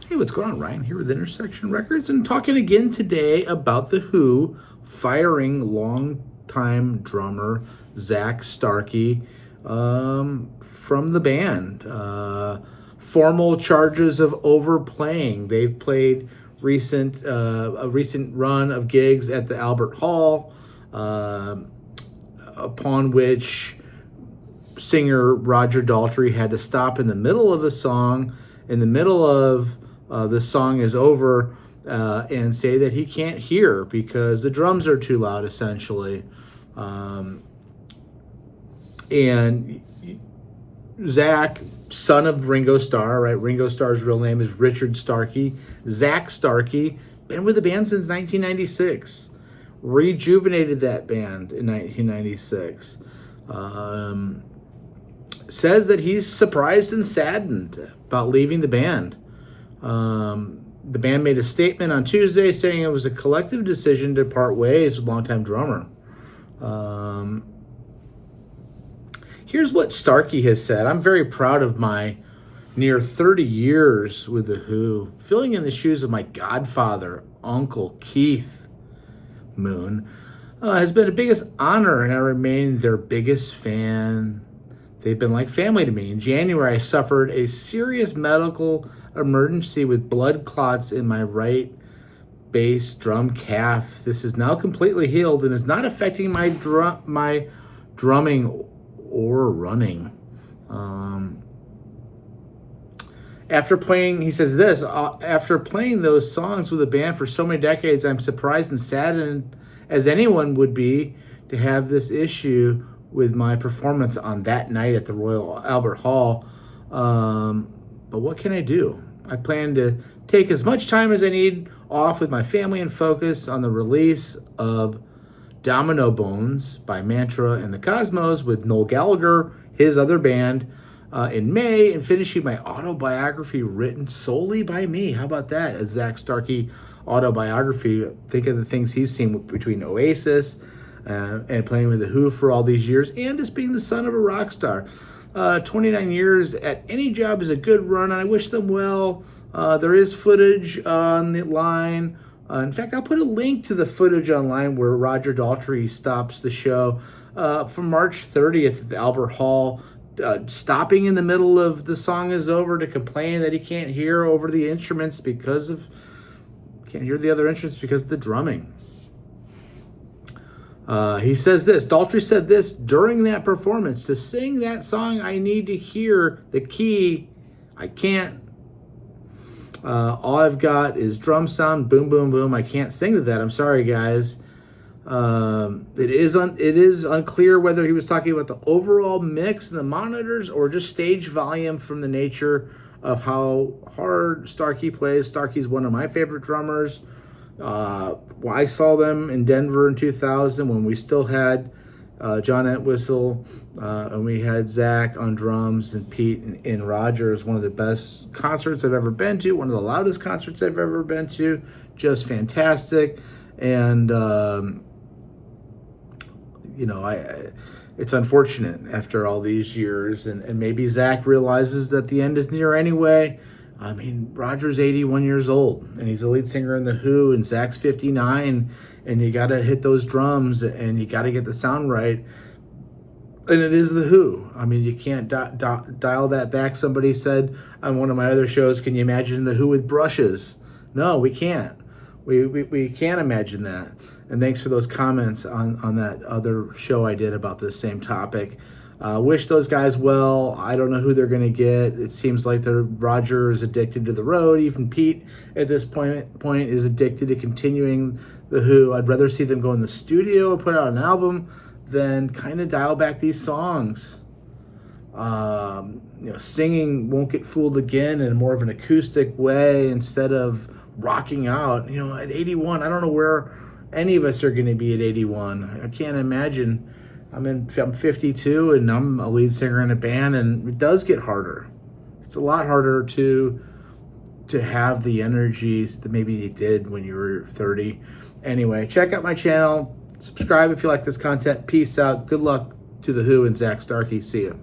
Hey, what's going on? Ryan here with Intersection Records, and talking again today about The Who firing longtime drummer Zach Starkey from the band. Formal charges of overplaying. They've played a recent run of gigs at the Albert Hall, upon which singer Roger Daltrey had to stop in the middle of a song, in the middle of the song is over, and say that he can't hear because the drums are too loud, essentially. And Zach, son of Ringo Starr, right? Ringo Starr's real name is Richard Starkey. Zach Starkey, been with the band since 1996. Rejuvenated that band in 1996. Says that he's surprised and saddened about leaving the band. The band made a statement on Tuesday saying it was a collective decision to part ways with longtime drummer. Here's what Starkey has said. I'm very proud of my near 30 years with The Who, filling in the shoes of my godfather, Uncle Keith Moon. Has been the biggest honor, and I remain their biggest fan. They've been like family to me. In January, I suffered a serious medical emergency with blood clots in my right bass drum calf. This is now completely healed and is not affecting my drumming or running. After playing, he says this, after playing those songs with the band for so many decades, I'm surprised and saddened, as anyone would be, to have this issue with my performance on that night at the Royal Albert Hall. But what can I do? I plan to take as much time as I need off with my family and focus on the release of Domino Bones by Mantra and the Cosmos with Noel Gallagher, his other band, in May, and finishing my autobiography written solely by me. How about that? A Zach Starkey autobiography. Think of the things he's seen between Oasis and playing with The Who for all these years, and just being the son of a rock star. 29 years at any job is a good run, and I wish them well. There is footage on the line. In fact, I'll put a link to the footage online where Roger Daltrey stops the show from March 30th at the Albert Hall, stopping in the middle of the song is over to complain that he can't hear over the instruments can't hear the other instruments because of the drumming. He says this, Daltrey said this during that performance: to sing that song, I need to hear the key. I can't. All I've got is drum sound, boom, boom, boom. I can't sing to that. I'm sorry, guys. It is unclear whether he was talking about the overall mix and the monitors or just stage volume from the nature of how hard Starkey plays. Starkey's one of my favorite drummers. I saw them in Denver in 2000 when we still had John Entwistle, and we had Zach on drums and Pete and Roger. Is one of the best concerts I've ever been to, one of the loudest concerts I've ever been to, just fantastic. And it's unfortunate after all these years, and maybe Zach realizes that the end is near anyway. I mean, Roger's 81 years old, and he's the lead singer in The Who, and Zach's 59, and you got to hit those drums, and you got to get the sound right. And it is The Who. I mean, you can't dial that back. Somebody said on one of my other shows, can you imagine The Who with brushes? No, we can't. We can't imagine that. And thanks for those comments on that other show I did about this same topic. Wish those guys well. I don't know who they're going to get. It seems like Roger is addicted to the road. Even Pete at this point is addicted to continuing The Who. I'd rather see them go in the studio and put out an album than kind of dial back these songs. Singing Won't Get Fooled Again in more of an acoustic way instead of rocking out. At 81, I don't know where any of us are going to be at 81. I can't imagine. I'm 52 and I'm a lead singer in a band, and it does get harder. It's a lot harder to have the energy that maybe you did when you were 30. Anyway, check out my channel. Subscribe if you like this content. Peace out. Good luck to The Who and Zach Starkey. See you.